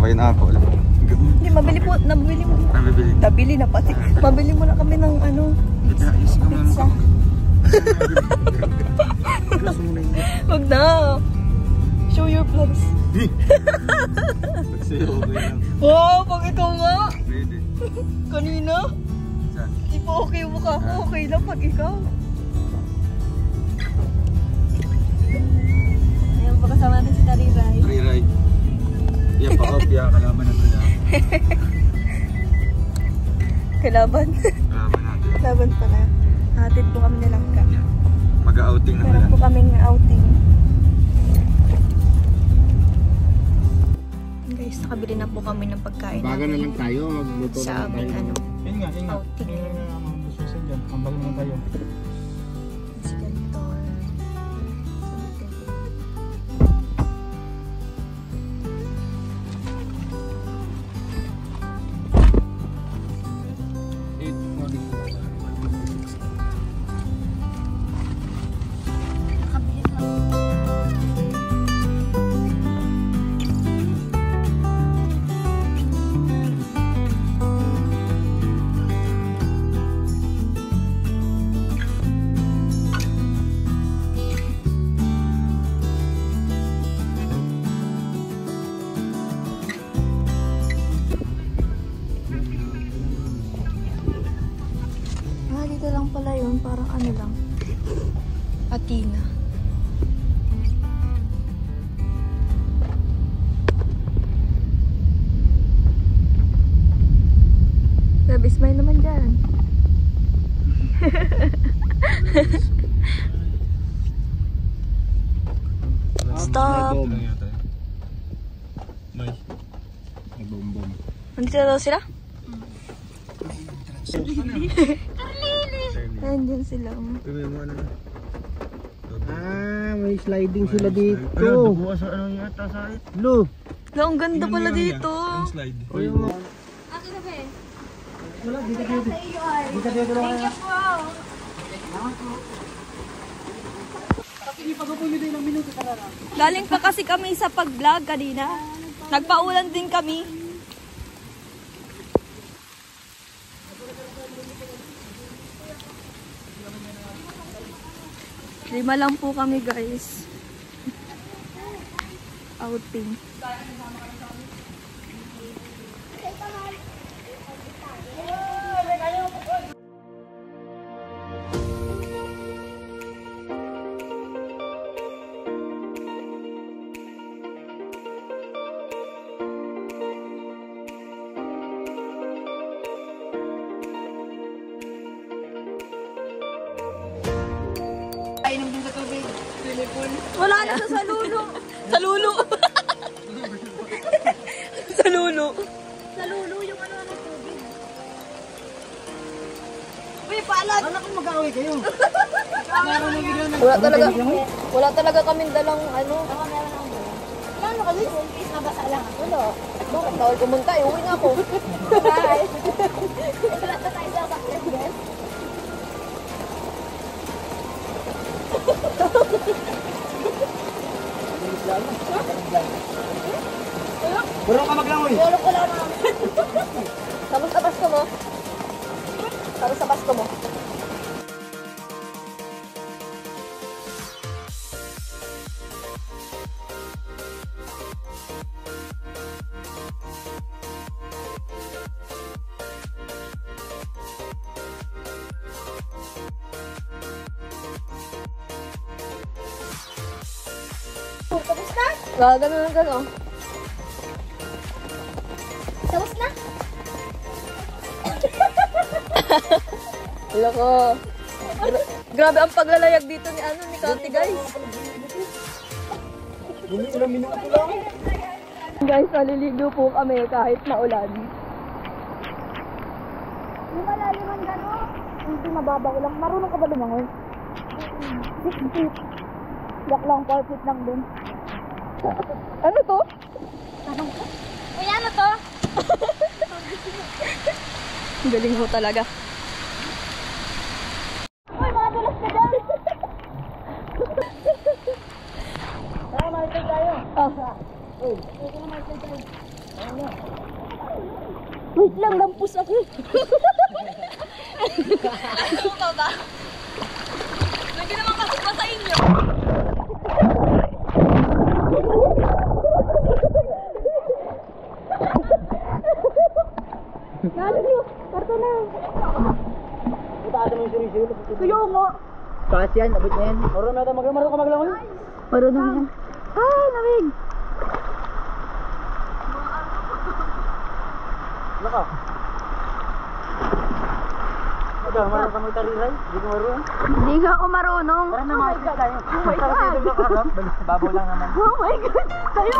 pineapple. Hindi, mabili po. Nabili mo. Nabili na pati. Mabili mo na kami ng ano. Pizza. Huwag na. Show your plugs. Wow, pag ikaw nga. Kanina? Di pa okay yung mukha ko. Okay lang pag ikaw. Ayun, pakasama natin si Tariray. Tariray. Yan pa kopya, kalaban na sila. Kalaban? Kalaban natin. Kalaban pala. Hatid po kami nilang ka. Mag-outing naman. Meron po kaming outing. Guys, nakabili na po kami ng pagkain. Baga na lang tayo, magluto sa aming ano. Yun nga. Outing. Ambag naman tayo. Si Gantor. Dito lang pala yun, parang ano lang, Atina. Grabe, smile naman dyan. Stop! May bom-bom. Nandito daw sila? Nandiyan sila. May sliding sila dito. Bukas ano yata sa it? Lo. Ang ganda pala dito. Slide. Akin na ba eh? Wala, dito. Thank you po. Galing pa kasi kami sa pag-vlog kanina. Nagpaulan din kami. Lima lang po kami guys. Outing. Inom din sa tubig. Wala na sa salulo. Salulo. Salulo. Salulo yung ano ng tubig. Uy, paalat. Anak ko mag-away kayo. Wala talaga kaming dalang ano. Ako meron akong dala. Plano kami kung is nabasa lang ako. Wala. Bakit tawag kumunta? Uwi na ako. Bye! Wala na tayo sa sakit, guys. Burong ka maglangoy. Lolo ko lang naman. Tapos sa Pasko mo. Tapos sa Pasko mo. Tapos na? Ganun lang gano'n. Tapos na? Wala ko. Grabe ang paglalayag dito ni ano ni Kati guys. Ilang minuto lang. Guys, naliligo po kami kahit maulan. Yung malayo man gano'n. Hindi mababaw lang. Marunong ka ba lumangoy? 6 feet. Yak lang, 4 feet lang din. Ano to? Uy, ano to? Galing mo talaga. Uy, mga dulas ka dyan! Tara, Michael tayo. Ah. Uy. Wait lang, lampus ako. Ano ka ba? Hindi naman kasi pa sa inyo. Nalo nyo, karto na. Itaas mo yung siri-siri. Kuya mo. Taas yan, abot na yan. Marunong ka maglangoy? Marunong yan. Ah, lamig. Wala ka. Marunong ka magtariray? Hindi ko marunong. Hindi nga ako marunong. Parang namasis tayo. Oh my God. Babaw lang naman. Oh my God. Tayo.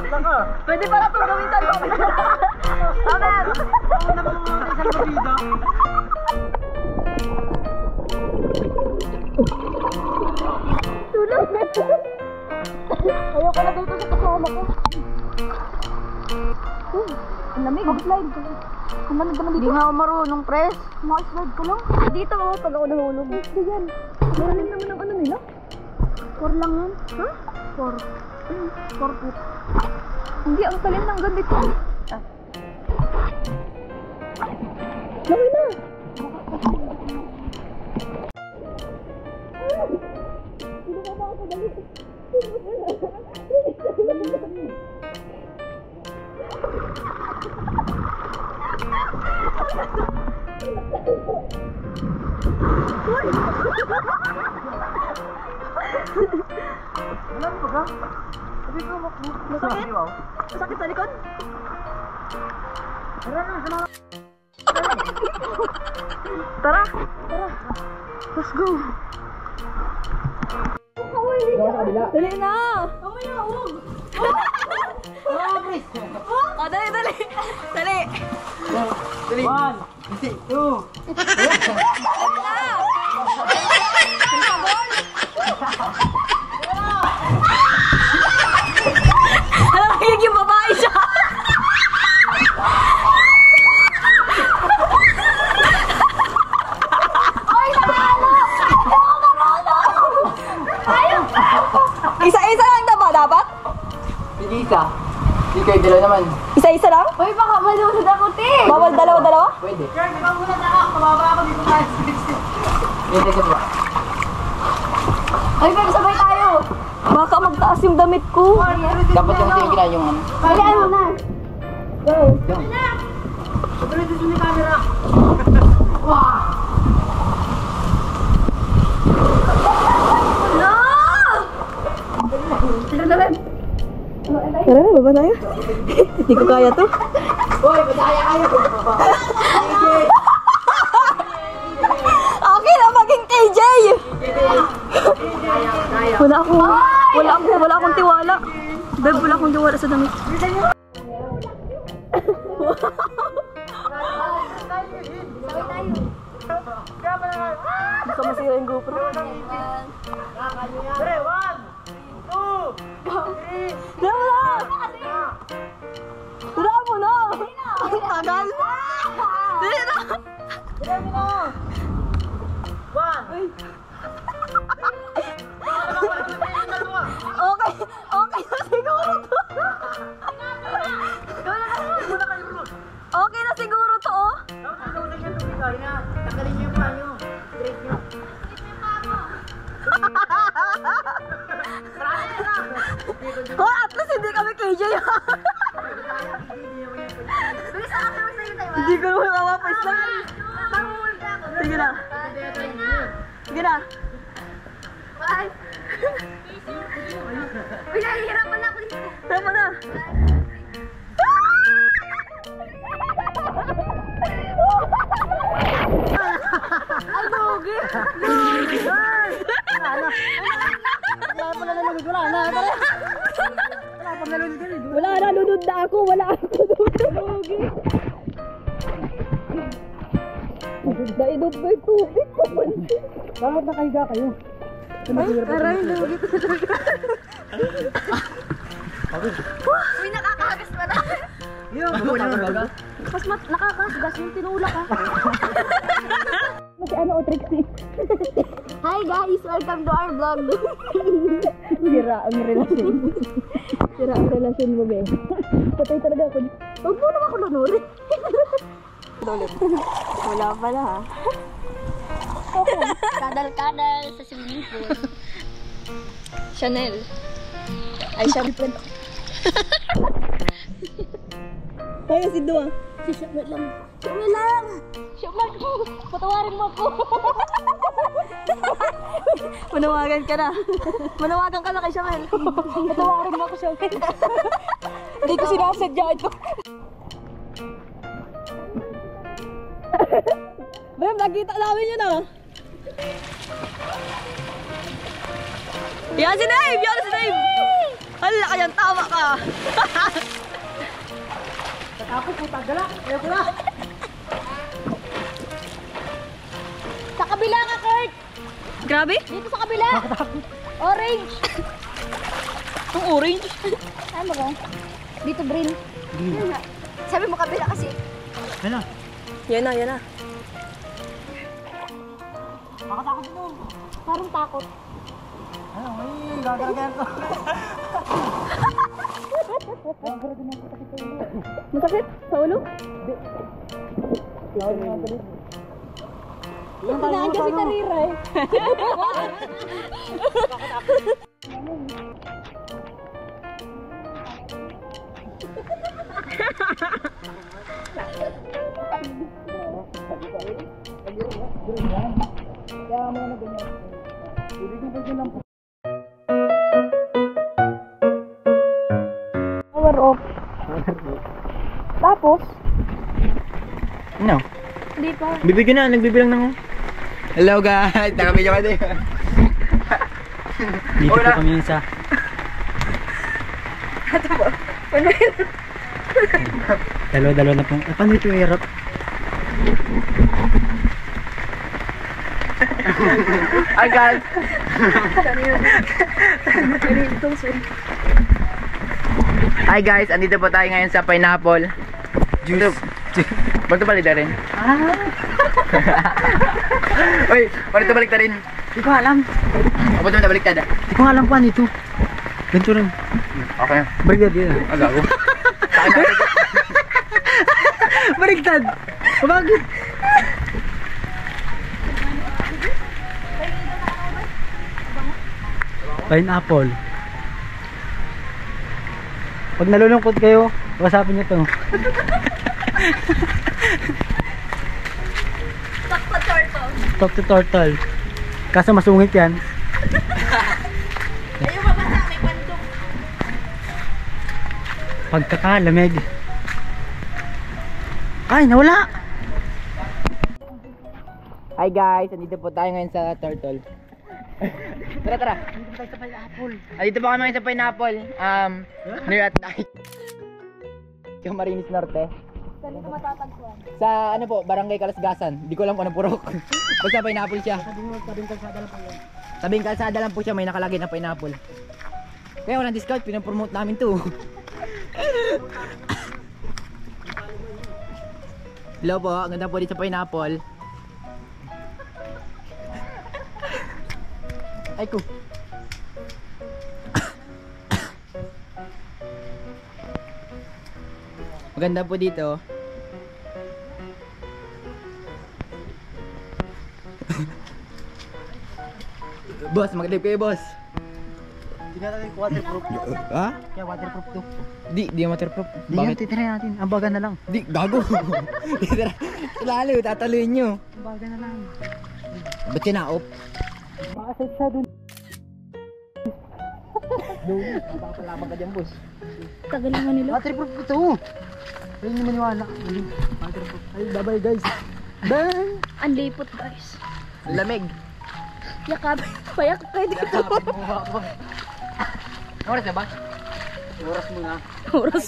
Wala ka. Pwede pala itong gawin sa loob. Amen! Ako naman mga isang pabida. Tulog na. Ayoko na dito sa kasama ko. Ang lamig. Mag-slide ka lang. Ang lamig naman dito. Hindi nga ako marunong, press. Mag-slide ka lang. Dito ako pag ako nahulog. Hindi yan. Meron naman ang ano nila. 4 lang yan. Ha? 4. 4 feet. Hindi, ang talim ng ganito. Gawin na! Hindi ka ba ako dali? Wala mo ba? Sabi ko, Masakit? Masakit sa likod? Tara! Let's go! Dali na! Oh, dali! Dali! 1, 2, Alam mo yung babae siya! Isa-isa lang na ba dapat? sige isa. Hindi kayo dalawa naman. Isa-isa lang? Uy, baka malunod ako, te! Bawal dalawa-dalawa? Pwede. Kaya ikaw muna na ako. Kababa ako dito tayo. Hindi ka ba? Uy, pero sabay tayo! Baka magtaas yung damit ko. Dapat yung sa'yo gina yung ano. Kailan mo na? Go! Yung. No! Tara na, baba tayo. Hindi ko kaya to. Hoy, madaya kayo. Okay na maging KJ! Wala akong tiwala. Beb, wala akong tiwala sa damit. Baka masira yung GoPro. Pre, 1, 2, 3. Dala mo na! Dala mo na! Ang tagal! Dali na! Okay na siguro to. Okay na siguro to, oh. Oh, at least hindi kami KJ. Hindi ko naman mapapais lang. Sige na. Sige na. Uy, nahihirapan ako dito. Tama na. Ay, lugi. Lugi. Wala na, lunod na ako. Wala ako. Lugi. Nainod ba yung tubig? Bakit nakahiga kayo? Aray, lugi ko sa talaga. Uy, nakakahagas pa na. Mas nakakahagas yung tinulak, ha. Kasi ano o Trixie? Hi guys, welcome to our vlog. Sira ang relasyon. Sira ang relasyon mo, be. Patay talaga ako. Huwag mo naman ako nanurin. Wala pala, ha? Kadal-kadal sa swimming pool. Chanel. Ay, Chanel. Kaya si Dua. Si Chanel lang. Chanel lang! Chanel ko! Patawarin mo ako! Manawagan ka na. Manawagan ka na kay Chanel. Patawarin mo ako, Chanel. Hindi ko sinasadya ito. Bam, nakita namin yun ah. Yan si Dave! Yan si Dave! Hala kayang tama ka! Ako puta, gala. Ayaw ko na. Sa kabila ka, Kurt! Grabe! Dito sa kabila! Orange! Ang orange! Ano ba? Dito green. Green. Sabi mo kabila kasi. Ano? Yan na, yan na. Makatakot mo. Parang takot. Ano? Ay, gagaragayan ko. Masakit? Sa ulo? Tinaan kasi karira eh. Power off. Tapos? No. Hindi pa. Bibigyan na, nagbibilang ng... Hello guys! Nakabidyo ka din. Dito po kami yun sa... Dalawa na pong... Paano ito hirap? Agad! Hi guys, andito po tayo ngayon sa pineapple juice. Ba't balik na rin? Uy, ba't balik na rin? Hindi ko alam. Ba't mo balik na? Hindi ko alam paano ito. Ganito rin. Okay. Barigad yun. Agago. Barigtad! Bakit? Pineapple. Pag nalulungkot kayo, wasapin nyo to. Talk to turtle. Kaso masungit yan. Ayaw mabasa, may kwentong. Pagkakalamig. Ay, nawala! Hi guys, andito po tayo ngayon sa turtle. Tara. Dito tayo sa pineapple. Andito po kami ngayon sa pineapple. Near at night. Yung Marinis Norte. Saan dito matatagpuan? Sa ano po, Barangay Kalasgasan. Hindi ko alam kung anong purok. Basta pineapple siya. Tabing kalsada lang po yun. Tabing kalsada lang po siya, may nakalagay na pineapple. Kaya walang discount, pinapromote namin to. Hello po, ang ganda po dito sa pineapple. Ay ko. Maganda po dito. Boss, mag-live kayo, boss. Hindi natin waterproof. Ha? Kaya waterproof to. Di waterproof. Hindi yan, titira natin. Ang baga na lang. Di, gago. Titira. Lalo, tataluin nyo. Ang baga na lang. Ba't kinaop? Makaset siya dun. Mapapalabang ka dyan, boss. Tagal naman nila. Waterproof ito. Ayun yung maniwala. Waterproof. Ay, bye-bye guys. Bye! Ang lipot, guys. Lamig. Yakap. Payak kayo dito. Oras na ba? Oras muna. Oras.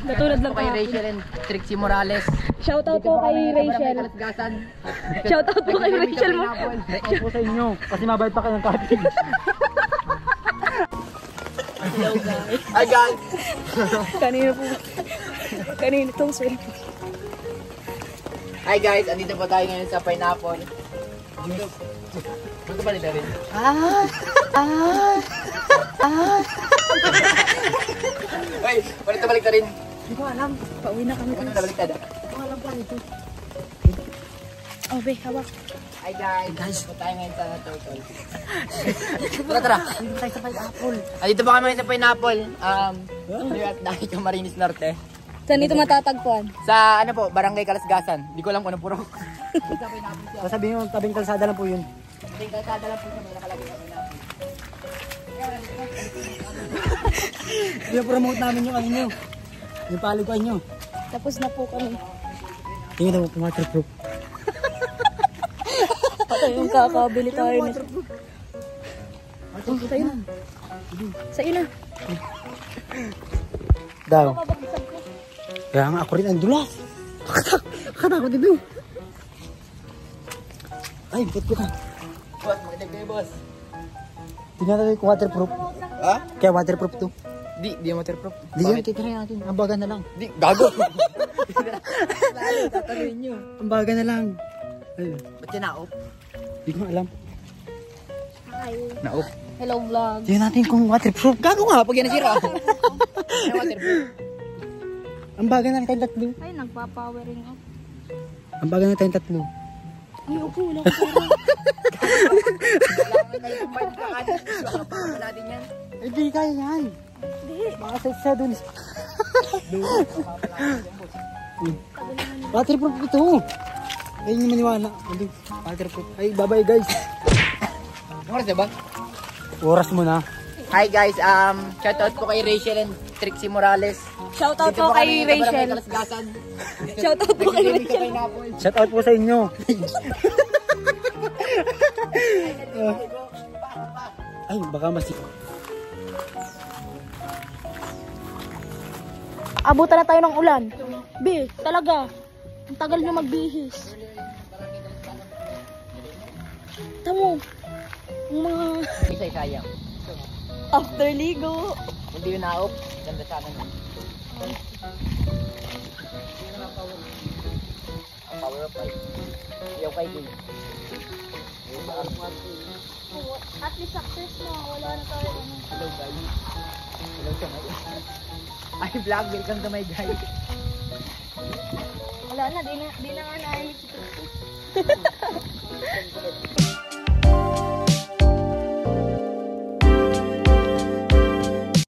Natulad lang Kay kahapon. Rachel and Trixie Morales. Shoutout po kay Rachel. Kalasgasan. Shoutout po kay Rachel mo. Ako sa inyo. Kasi mabait pa kayo ng cottage. Hello guys. Hi guys! Kanina po. Kanina itong swim. Hi guys, andito po tayo ngayon sa pineapple. Juice. Ba't balik na rin? Ay, balik na rin. Hindi ko alam. Pauwi na kami. Ano na balik na? Hindi ko alam pa ito. Oh, be, hawak. Hi guys, punta tayo ngayon sa turtle. Tara. Hindi tayo sa pineapple. Dito pa kami ngayon sa Pineapple. New York dahil Camarines Norte. Saan dito matatagpuan? Sa ano po, Barangay Kalasgasan. Hindi ko alam kung ano purok. Sasabihin mo, tabing kalsada lang po yun. Tingin kalsada lang po siya, may nakalagay sa Pineapple. Pinapromote namin yung ano nyo. Yung paliguan nyo. Tapos na po kami. Tingnan mo, waterproof. Patay yung kakabili tayo nito. Sa'yo na. Sa'yo na. Daw. Kaya nga ako rin ang dulas. Katakot dito. Ay, ba't ko ka? Boss, magandang kayo boss. Tingnan natin kung waterproof. Ha? Kaya waterproof to. Di waterproof. Di yan, titry natin. Ang baga na lang. Di, gago. Lalo, tataluin nyo. Ang baga na lang. Ay, Ba't yan na-off? di ko alam. Na-off. Hello, vlog. Tingnan natin kung waterproof. Gago nga, pag yan nasira. Ano waterproof? Ang baga na lang tayong tatlo. Ay, nagpa-powering up. Ang baga na tayong tatlo. Ay, upo, wala ko. Kailangan tayo kumbay ka kanin. Baka pa natin yan. Eh, di kaya yan. Baka sa dun. Waterproof ito. Ay, hindi maniwala. Hindi, waterproof. Ay, bye-bye guys. Anong oras na ba? Oras mo na. Hi guys, shoutout po kay Rachel and Trixie Morales. Shoutout Dito po kami kay sa Barangay Rachel. Kalasgasan. Shoutout po kay Nagsisimik sa Rachel. Pineapple. Shout out po sa inyo. Ay, baka mas... Abutan na tayo ng ulan. B, talaga. Ang tagal nyo magbihis. Tamo. Ang mga... Isa'y sayang. After ligo. Hindi yun na-off. Ganda sa akin. Ang power of 5. Iyaw kay King. At least success na. Wala na tayo. Hello guys. Hello to my Ay vlog, welcome to my guys. Wala na. Di na nga naayos ito.